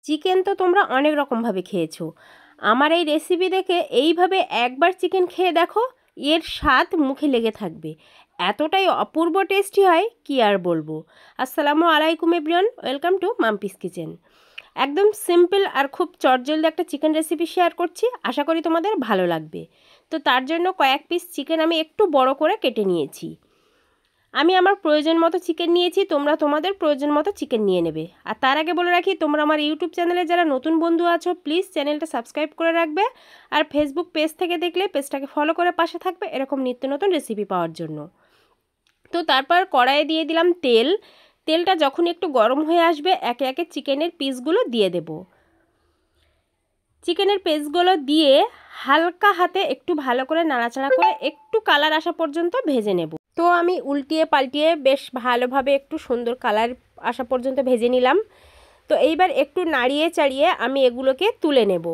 Chicken তো তোমরা অনেক রকমভাবে খেয়েছো। আমার এই রেসিপি দেখে এইভাবে একবার চিকেন খেয়ে দেখো, এর স্বাদ মুখে লেগে থাকবে। এতটাই অপূর্ব টেস্টি হয় কি আর বলবো। আসসালামু আলাইকুম everyone, welcome to Mampi's kitchen. একদম সিম্পল আর খুব চটজলদি একটা চিকেন রেসিপি শেয়ার করছি, আশা করি তোমাদের ভালো লাগবে। তো তার জন্য কয়েক পিস চিকেন আমি একটু বড় করে কেটে নিয়েছি। আমি আমার প্রয়োজন মতো চিকেন নিয়েছি, তোমরা তোমাদের প্রয়োজন মতো চিকেন নিয়ে নেবে। আর তার আগে বলে রাখি, তোমরা আমার ইউটিউব চ্যানেলে যারা নতুন বন্ধু আছো প্লিজ চ্যানেলটা সাবস্ক্রাইব করে রাখবে। আর ফেসবুক পেজ থেকে দেখলে পেজটাকে ফলো করে পাশে থাকবে এরকম নিত্য নতুন রেসিপি পাওয়ার জন্য। তো তারপর কড়াইয়ে দিয়ে দিলাম তেল। তেলটা যখন একটু গরম হয়ে আসবে একে একে চিকেনের পিসগুলো দিয়ে দেব। চিকেনের পিসগুলো দিয়ে হালকা হাতে একটু ভালো করে নাড়াচাড়া করে একটু কালার আসা পর্যন্ত ভেজে নেব। তো আমি উল্টিয়ে পাল্টিয়ে বেশ ভালোভাবে একটু সুন্দর কালার আসা পর্যন্ত ভেজে নিলাম। তো এইবার একটু নাড়িয়ে চাড়িয়ে আমি এগুলোকে তুলে নেব।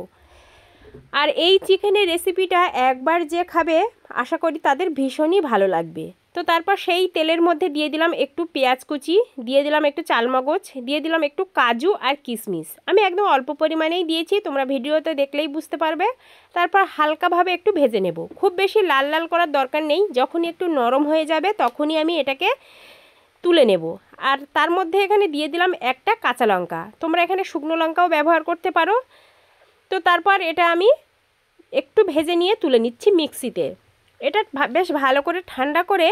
আর এই চিকেনের রেসিপিটা একবার যে খাবে আশা করি তাদের ভীষণই ভালো লাগবে। তো তারপর সেই তেলের মধ্যে দিয়ে দিলাম একটু পেঁয়াজ কুচি, দিয়ে দিলাম একটু চালমগজ, দিয়ে দিলাম একটু কাজু আর কিশমিশ। আমি একদম অল্প পরিমাণেই দিয়েছি, তোমরা ভিডিওতে দেখলেই বুঝতে পারবে। তারপর হালকাভাবে একটু ভেজে নেব, খুব বেশি লাল লাল করার দরকার নেই। যখনই একটু নরম হয়ে যাবে তখনই আমি এটাকে তুলে নেব। আর তার মধ্যে এখানে দিয়ে দিলাম একটা কাঁচা লঙ্কা, তোমরা এখানে শুকনো লঙ্কাও ব্যবহার করতে পারো। তো তারপর এটা আমি একটু ভেজে নিয়ে তুলে নিচ্ছি মিক্সিতে। এটা বেশ ভালো করে ঠান্ডা করে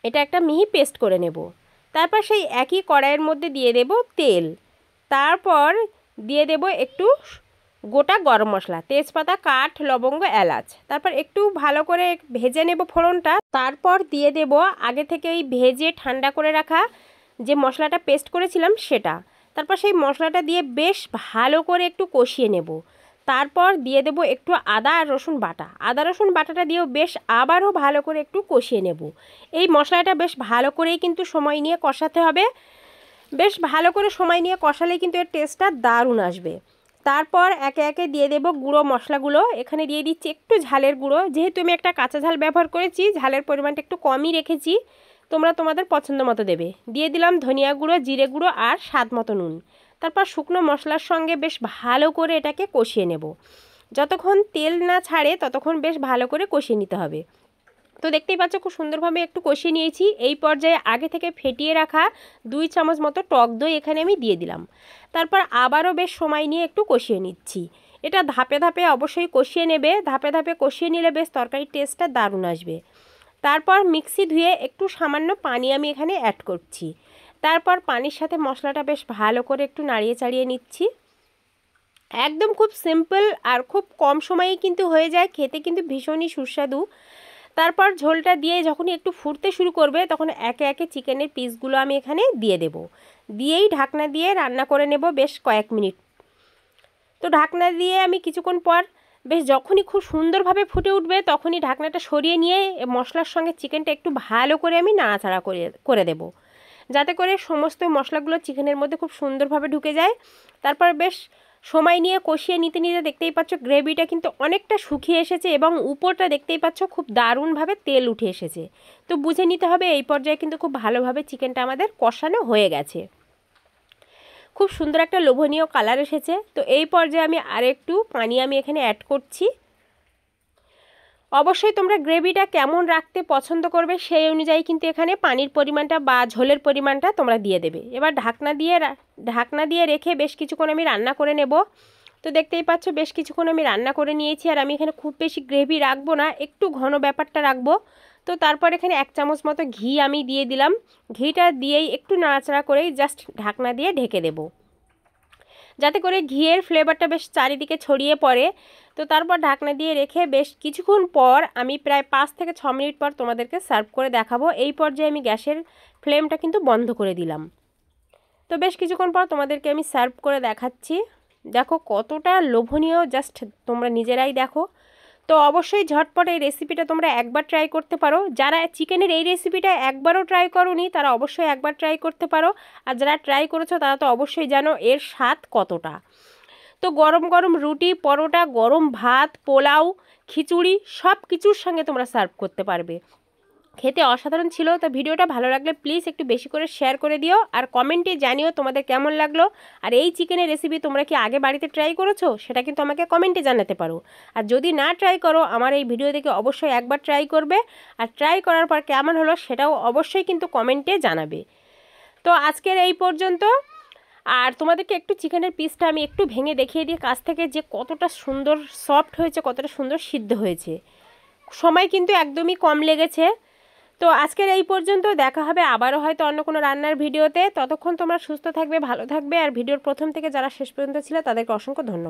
এটা একটা মিহি পেস্ট করে নেব। তারপর সেই একই কড়াইয়ের মধ্যে দিয়ে দেব তেল। তারপর দিয়ে দেব একটু গোটা গরম মশলা, তেজপাতা, কাঠ, লবঙ্গ, এলাচ। তারপর একটু ভালো করে ভেজে নেব ফোড়নটা। তারপর দিয়ে দেব আগে থেকে ওই ভেজে ঠান্ডা করে রাখা যে মশলাটা পেস্ট করেছিলাম সেটা। তারপর সেই মশলাটা দিয়ে বেশ ভালো করে একটু কষিয়ে নেব। তারপর দিয়ে দেব একটু আদা আর রসুন বাটা। আদা রসুন বাটাটা দিয়েও বেশ আবারও ভালো করে একটু কষিয়ে নেব। এই মশলাটা বেশ ভালো করেই কিন্তু সময় নিয়ে কষাতে হবে। বেশ ভালো করে সময় নিয়ে কষালেই কিন্তু এর টেস্টটা দারুণ আসবে। তারপর একে একে দিয়ে দেব গুঁড়ো মশলাগুলো। এখানে দিয়ে দিচ্ছি একটু ঝালের গুঁড়ো, যেহেতু আমি একটা কাঁচা ঝাল ব্যবহার করেছি ঝালের পরিমাণটা একটু কমই রেখেছি, তোমরা তোমাদের পছন্দ মতো দেবে। দিয়ে দিলাম ধনিয়া গুঁড়ো, জিরে গুঁড়ো আর স্বাদ মতো নুন। তারপর শুকনো মশলার সঙ্গে বেশ ভালো করে এটাকে কষিয়ে নেব। যতক্ষণ তেল না ছাড়ে ততক্ষণ বেশ ভালো করে কষিয়ে নিতে হবে। তো দেখতেই পাচ্ছ খুব সুন্দরভাবে একটু কষিয়ে নিয়েছি। এই পর্যায়ে আগে থেকে ফেটিয়ে রাখা 2 চামচ মতো টক দই এখানে আমি দিয়ে দিলাম। তারপর আবারও বেশ সময় নিয়ে একটু কষিয়ে নিচ্ছি। এটা ধাপে ধাপে অবশ্যই কষিয়ে নেবে, ধাপে ধাপে কষিয়ে নিলে বেশ তরকারির টেস্টটা দারুণ আসবে। তারপর মিক্সি ধুয়ে একটু সামান্য পানি আমি এখানে অ্যাড করছি। তারপর পানির সাথে মশলাটা বেশ ভালো করে একটু নাড়িয়ে চাড়িয়ে নিচ্ছি। একদম খুব সিম্পল আর খুব কম সময়েই কিন্তু হয়ে যায়, খেতে কিন্তু ভীষণই সুস্বাদু। তারপর ঝোলটা দিয়ে যখনই একটু ফুটতে শুরু করবে তখন একে একে চিকেনের পিসগুলো আমি এখানে দিয়ে দেব। দিয়েই ঢাকনা দিয়ে রান্না করে নেব বেশ কয়েক মিনিট। তো ঢাকনা দিয়ে আমি কিছুক্ষণ পর বেশ যখনই খুব সুন্দরভাবে ফুটে উঠবে তখনই ঢাকনাটা সরিয়ে নিয়ে মশলার সঙ্গে চিকেনটা একটু ভালো করে আমি নাড়াচাড়া করে দেব, যাতে করে সমস্ত মশলাগুলো চিকেনের মধ্যে খুব সুন্দরভাবে ঢুকে যায়। তারপর বেশ সময় নিয়ে কষিয়ে নিতে নিতে দেখতেই পাচ্ছ গ্রেভিটা কিন্তু অনেকটা শুকিয়ে এসেছে এবং উপরটা দেখতেই পাচ্ছ খুব দারুণভাবে তেল উঠে এসেছে। তো বুঝে নিতে হবে এই পর্যায়ে কিন্তু খুব ভালোভাবে চিকেনটা আমাদের কষানো হয়ে গেছে। খুব সুন্দর একটা লোভনীয় কালার এসেছে। তো এই পর্যায়ে আমি আরেকটু পানি আমি এখানে অ্যাড করছি। অবশ্যই তোমরা গ্রেভিটা কেমন রাখতে পছন্দ করবে সেই অনুযায়ী কিন্তু এখানে পানির পরিমাণটা বা ঝোলের পরিমাণটা তোমরা দিয়ে দেবে। এবার ঢাকনা দিয়ে রেখে বেশ কিছুক্ষণ আমি রান্না করে নেব। তো দেখতেই পাচ্ছ বেশ কিছুক্ষণ আমি রান্না করে নিয়েছি। আর আমি এখানে খুব বেশি গ্রেভি রাখবো না, একটু ঘন ব্যাপারটা রাখবো। তো তারপর এখানে 1 চামচ মতো ঘি আমি দিয়ে দিলাম। ঘিটা দিয়েই একটু নাড়াচাড়া করেই জাস্ট ঢাকনা দিয়ে ঢেকে দেবো, যাতে করে ঘিয়ের ফ্লেভারটা বেশ চারিদিকে ছড়িয়ে পড়ে। তো তারপর ঢাকনা দিয়ে রেখে বেশ কিছুক্ষণ পর আমি প্রায় 5 থেকে 6 মিনিট পর তোমাদেরকে সার্ভ করে দেখাবো। এই পর্যায়ে আমি গ্যাসের ফ্লেমটা কিন্তু বন্ধ করে দিলাম। তো বেশ কিছুক্ষণ পর তোমাদেরকে আমি সার্ভ করে দেখাচ্ছি। দেখো কতটা লোভনীয়, জাস্ট তোমরা নিজেরাই দেখো। তো অবশ্যই ঝটপট এই রেসিপিটা তোমরা একবার ট্রাই করতে পারো। যারা চিকেনের এই রেসিপিটা একবারও ট্রাই করোনি তারা অবশ্যই একবার ট্রাই করতে পারো। আর যারা ট্রাই করেছো তারা তো অবশ্যই জানো এর স্বাদ কতটা। তো গরম গরম রুটি, পরোটা, গরম ভাত, পোলাও, খিচুড়ি সব কিছুর সঙ্গে তোমরা সার্ভ করতে পারবে। খেতে অসাধারণ ছিল। তো ভিডিওটা ভালো লাগলে প্লিজ একটু বেশি করে শেয়ার করে দিও, আর কমেন্টে জানিও তোমাদের কেমন লাগলো। আর এই চিকেনের রেসিপি তোমরা কি আগে বাড়িতে ট্রাই করেছো সেটা কিন্তু আমাকে কমেন্টে জানাতে পারো। আর যদি না ট্রাই করো, আমার এই ভিডিও দেখে অবশ্যই একবার ট্রাই করবে, আর ট্রাই করার পর কেমন হলো সেটাও অবশ্যই কিন্তু কমেন্টে জানাবে। তো আজকের এই পর্যন্ত। আর তোমাদেরকে একটু চিকেনের পিসটা আমি একটু ভেঙে দেখিয়ে দিই কাছ থেকে, যে কতটা সুন্দর সফট হয়েছে, কতটা সুন্দর সিদ্ধ হয়েছে। সময় কিন্তু একদমই কম লেগেছে। তো আজকের এই পর্যন্ত, দেখা হবে আবারও হয়তো অন্য কোনো রান্নার ভিডিওতে। ততক্ষণ তোমরা সুস্থ থাকবে, ভালো থাকবে। আর ভিডিওর প্রথম থেকে যারা শেষ পর্যন্ত ছিল তাদেরকে অসংখ্য ধন্যবাদ।